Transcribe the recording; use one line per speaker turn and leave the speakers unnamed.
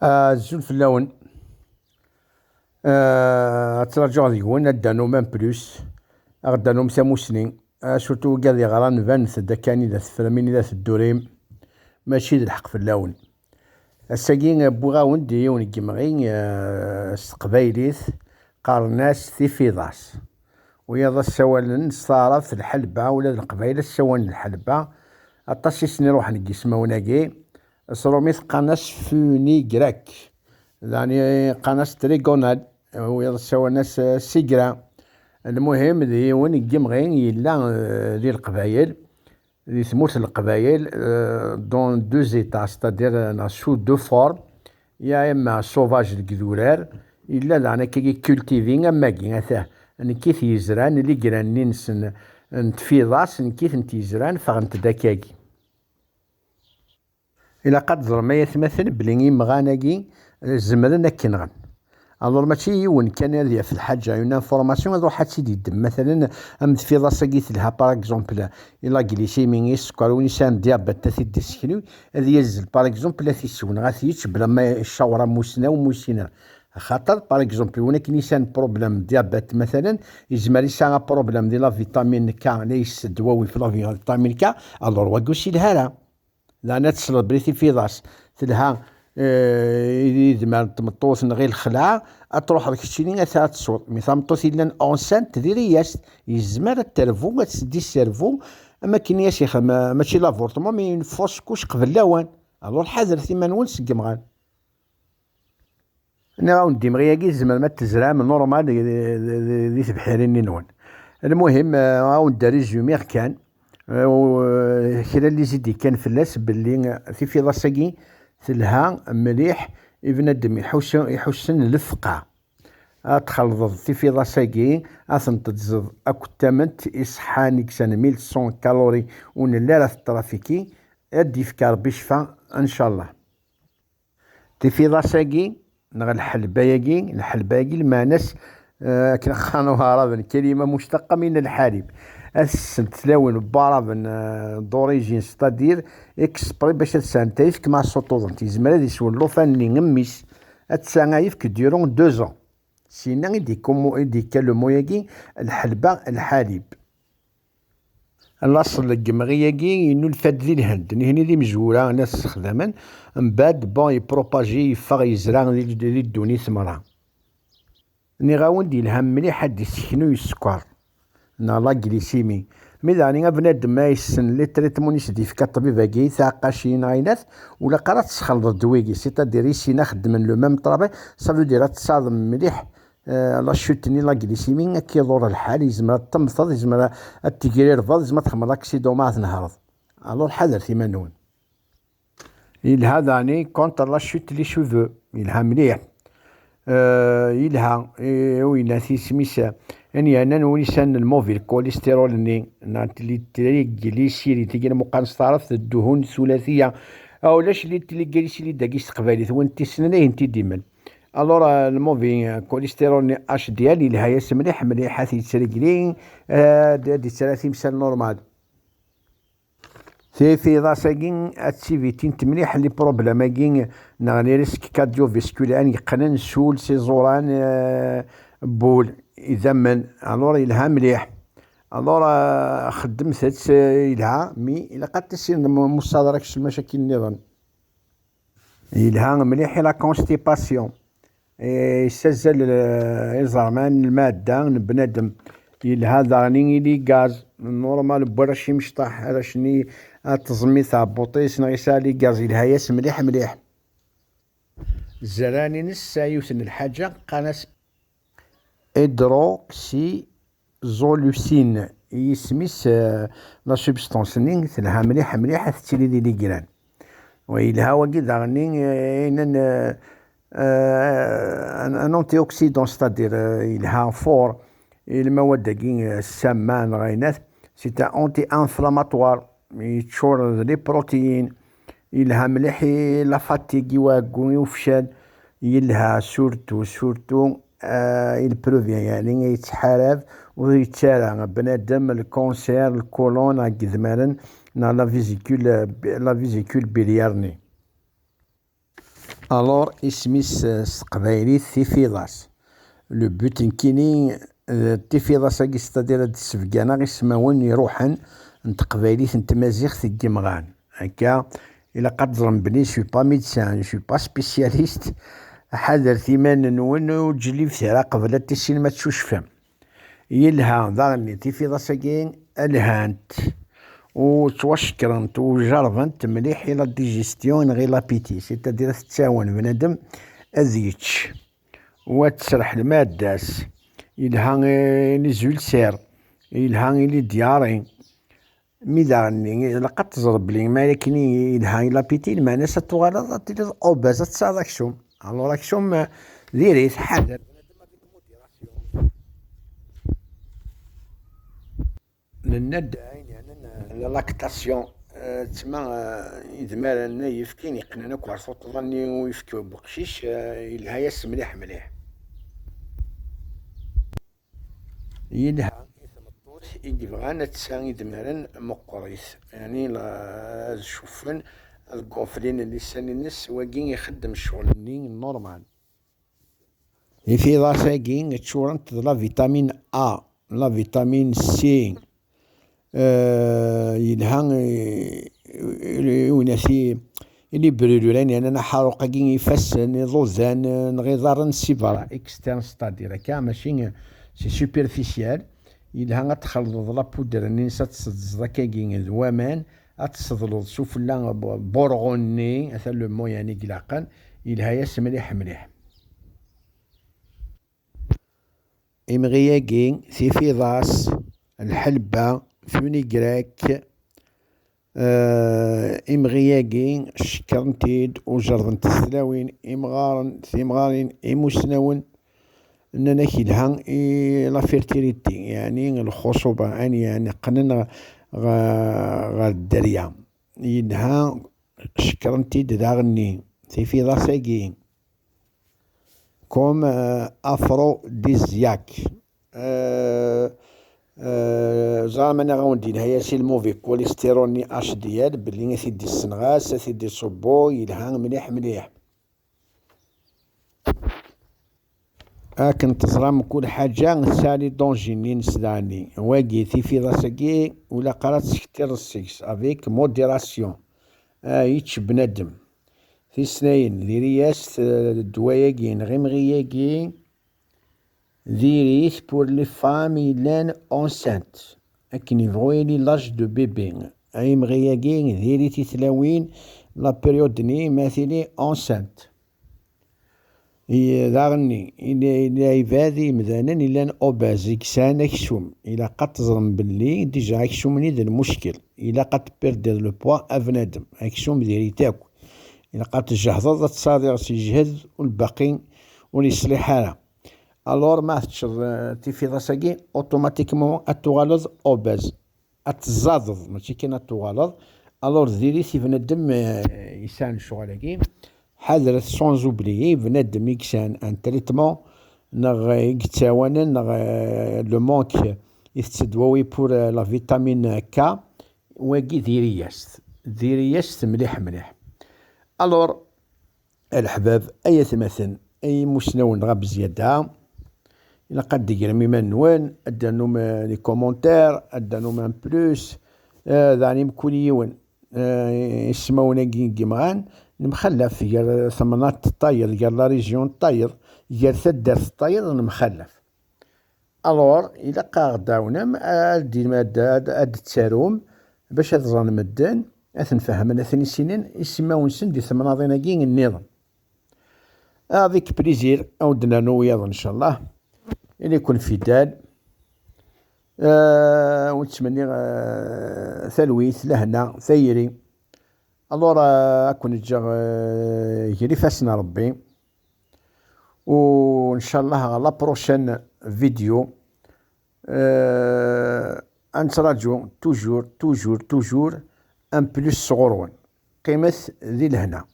الزول في اللون. تراجع ديكون دانو مان بلوس غدانو سنين. سورتو كاع دي غران فان ثدا كاني ذا ثفراميني ذا الدوريم ماشي د الحق في اللون. الساقين بوغاون ديون كيمغي استقبايليت قارناس ثيفيضاس ويا السوالن صارت الحلبة ولا القبايل السوالن الحلبة أطاسي سني روح نقيسما وناقي صروميث قناس فوني جراك يعني قناس تريغونال ويا السوالناس سيجرا. المهم ذي وين كيمغي يلا ذي القبايل ذي ثموت القبايل دون دو زيتا ستادير سو دو فورم يا اما سوفاج الكذورار الا لعنا كي كولتيفين اما كي اثاه كيف يزران اللي قران ننسن نتفيضاس كيف نتيزران فغنت داكاكي الى قد زرما يتمثل بلي مغاناكي زمرنا كنغن. الور ماشي يون كان هذه في الحاجه اون انفورماسيون هذو حد سيدي الدم مثلا في لاصاكي لها باغ اكزومبل الا غليسيمي السكر ونسان ديابات تاثير السكري هذه يزل باغ اكزومبل ثي سون غاثيتش بلا ما الشاوره موسنا وموسنا خاطر باغ اكزومبل هناك نيسان بروبليم ديابات مثلا يزمر يسان بروبليم ديال لا فيتامين كا ليس دواوي في لا فيتامين كا الور واكوشي لها لا تصل بريتي في ضاس تلها إذا تمطوث غير الخلعة أتروح لك تشيني ثلاث صوت مثلا مطوث إلا أونسان تديرياس يزمر التلفون تسدي السيرفو أما كينياس يا ماشي لافورتمون مي فوس كوش قبل لاوان ألور حذر ثمان ونس كيمغان. أنا غاوندي مغياكي زمر ما تزرع من نورمال ذي تبحيرين نون. المهم غاوند ريزومي كان كرا اللي زيدي كان في اللاس باللي في لاصاكي تلها مليح بنادم يحسن الفقع تخلط في لاصاكي تزد اكو تمنت إصحانك سنة 1100 كالوري ونلا راه الترافيكي ادي في ربي شفا ان شاء الله. في لاصاكي نغ الحلبايكي المعناس كنا خانوها رابن كلمة مشتقة من الحليب تلاون بارابن دوريجين ستادير اكسبري باش تسانتيفك مع السطوضن تيزمر هادي يسول لوفاني نميس اتسانايفك ديرون 2 ans سينا يدي كالموياكي الحلبة الحليب الاصل الجمغياكي انو الفاد ذي الهند هني ذي مزورة ناس استخداما من بعد بون يبروباجي يفاغ يزرع ذي الدوني ثمرة ني غاون دي الهم مليح حد يسكنو السكر لا غليسيمي مي داني بنادم ما يسن لي تريتمون يسدي في الطبيب كي ثاقاشي عينات ولا قرات تسخلط الدويكي سيتادير يسينا خدم لو ميم طرابي صافي دير تصادم مليح لا شوتني لا غليسيمي كي يدور الحال يزمر تمطض يزمر التيكيرير فاض يزمر تخمر اكسيدو ما تنهرض الو الحذر ثمانون يلها داني كونتر لا شوت لي شوفو يلها مليح يلها وين في سميسا يعني انا نوليسان الموفي الكوليسترول ني ناتلي تريغليسيري تيجي مقانص تعرف الدهون الثلاثيه او لاش اللي تريغليسيري داكي استقبالي وانت سنانه انت ديما الور الموفي كوليسترول ني اش ديالي لها مليح مليح تيتريغلي دي 30 سنه نورمال في ضاساكين اتسيفيتين تمليح لي بروبليماكين نغني ريسك كارديو فيسكولار يقنن سول سيزوران بول اذا من الور يلها مليح الور خدمت يلها مي الا قد تسير مصادرة المشاكل النظام يلها مليح لا كونستيباسيون يسزل الزرمان المادة بنادم يلها ضاني لي غاز نورمال برشي مشطح راشني تزميت بوطيس نغيسالي غاز يلها ياس مليح مليح زراني نس يوسن الحاجة قناس إدروكسي زولوسين يسميس لا سوبستانس نين تلها مليح مليح تتيلي دي جيران ويلها وكي داغني ان ان انتي اوكسيدون ستادير يلها فور المواد كي السامان غينات سي انتي انفلاماتوار يتشور لي بروتين يلها مليح لا فاتيكي واكو يوفشل يلها سورتو البروفيان يعني يتحارب ويتسارع بنادم الكونسير الكولون هكذا لا فيزيكول بليارني الور اسميس تقبايليت تيفيضاس. لو بوت نكيني تيفيضاس كي ستادير هاد السفكانة غي سماون يروحن n تقبايليت n تمازيغت كيمغان هكا. إلا قد ظلم بلي شوي با ميدسان شوي با سبيسياليست، حذر ثيمان وتجلي في ثرا قبل تيسين ما تشوشفم. يلها ضاغني تيفيضاساكي الهانت وتوشكرنت وجربنت مليح إلى ديجيستيون غير لابيتي، سيتادير تتساون بنادم أذيتش وتسرح الماداس. يلها لي زولسير، يلها لي دياري ميداني لقد تزرب لي مالكني يلها لابيتي المعنى ستغالط تلي أوباز تصاد أكشوم. ألور أكشوم ديريت حذر للند يعني لاكتاسيون تسمى يدمر أنا يفكين يقنن أكو عرفوط ظني ويفكيو بقشيش يلها ياس مليح مليح. يلها يثمطوت يبغانا تسان يدمرن مقريث يعني لا شوفن الكوفرين اللي سان الناس واقين يخدم الشغل نورمال. في راساكين تشورنت لا فيتامين A، لا فيتامين سي، يلها وناسي اللي بريرولان يعني أنا حاروقا كي يفسن ضوزان نغيظار السيفرا اكسترن ستادير هكا ماشي سي سوبرفيسيال. يلها تخلط لا بودر نيسا تصدز كاكي ذوامان أتصدلو سفلا بورغوني هذا لو مو يعني قلاقا. يلها ياس مليح مليح. إمغياكي سيفيضاس الحلبة فونيكراك إمغياكي شكرنتيد وجربن تسلاوين إمغارن ثيمغارين إموسناون أننا كيلها لا فيرتيليتي يعني الخصوبة يعني قنن غا الدريا. يلها شكرنتيد داغني سيفيضاساكي كوم أفروديزياك. زعما أنا غوندي هي سي الموفي كوليسترول اش ديال بلي سيدي السنغاس سيدي صبو يلها مليح مليح. كنت تزرام كل حاجة سالي دونجيني نسداني واقي تيفيضاساكي ولا قرات سكتير السيكس افيك موديراسيون. يتش بنادم في سنين ديرياس الدواياكين غيمغياكي ديريت بور لي فام يلان اونسانت اكن يبغوا يلي لاج دو بيبي. اي مغياكي ديريت تلاوين لا بيريود ني ماثلي اونسانت. داغني إلا يفادي مذانا إلا أوباز كسان أكسوم إلا قد تظلم باللي ديجا أكسومني ذا المشكل. إلا قد بيردي لو بوا أفنادم أكسوم ديري تاكو. إلا قد تجهض تصادر سيجهد والباقي وليصلح حالها. ألور ما تيفيضاساكي أوتوماتيكمون أتغالظ أوباز أتزادض ماشي كاين أتغالظ. ألور ديري في بنادم يسان شغلاكي حذرت سون زوبليي بنادم يكسان ان تريتمون نغ يتساونا نغ لو مونك يتسدواوي بور لا فيتامين كا واكي ديرياس مليح مليح. الور الحباب اي ثمثن اي مسنون غا بزيادة إلا قد دير ميما نوان ادانوم لي كومونتير ادانوم ان بلوس ذاني مكل يون يسمونا كيمغان نمخلف يا ثمنات الطاير يا لا ريجيون الطاير يا ثدر الطاير نمخلف. الور إلا قاعداونم دير مادة اد تساروم باش تظن مدان اثنفهمنا ثني سنين يسماون سن دي ثمناضيناكي النظام. هذيك بليزير أودنا نويض إن شاء الله اللي يكون في دال ونتمنى ثلويث لهنا ثيري. الور أكون جا يجري فاسنا ربي وإن شاء الله على بروشين فيديو أنتراجو توجور أن بلوس صغرون قيمة ذي لهنا.